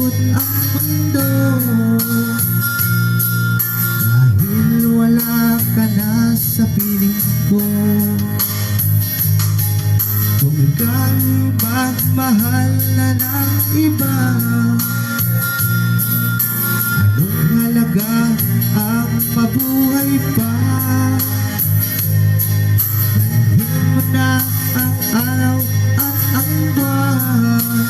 malungkot ang mundo, dahil wala ka na sa piling ko. Kung ika'y magmahal na ng iba, anong halaga ang mabuhay pa? Dalhin mo na ang araw at ang buwan,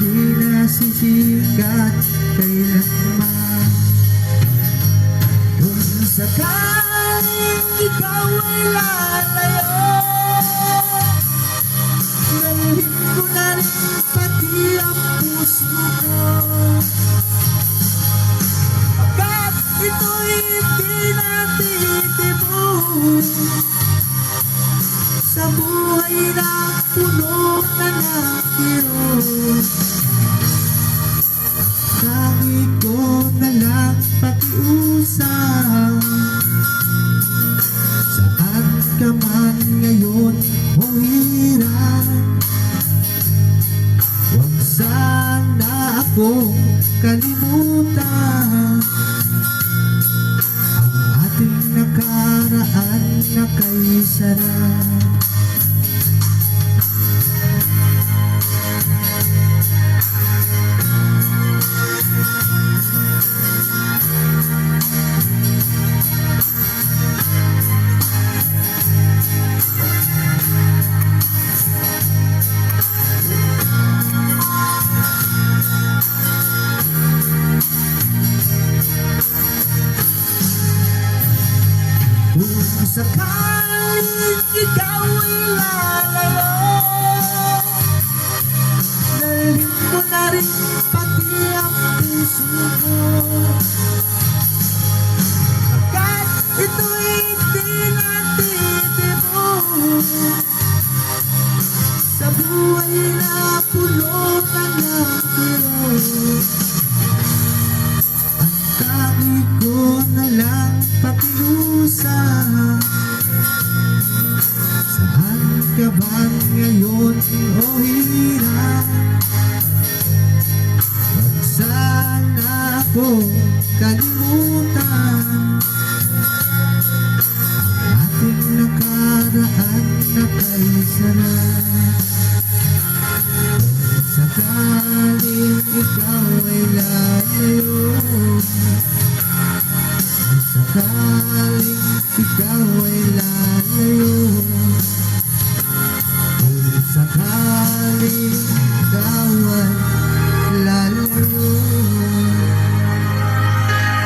di na sisikat kailanman. Kung sakaling ikaw ay lalayo, dalhin ko na rin pati ang puso ko, pagkat ito'y di natitibok sa buhay na puno na ng kirot. Tangi ko na lang pakiusap, saan ka man ngayon o hirap, huwag sana akong kalimutan ang ating nakaraan na kay sarap. Kung sakaling ikaw ay lalayo, dalhin ko na rin pati ang puso ko, pagkat ito'y di natitibok sa buhay na puno na ng kirot. Ang tangi ko na lang pakiusap, saan ka ba ngayon o hirap, huwag sana akong kalimutan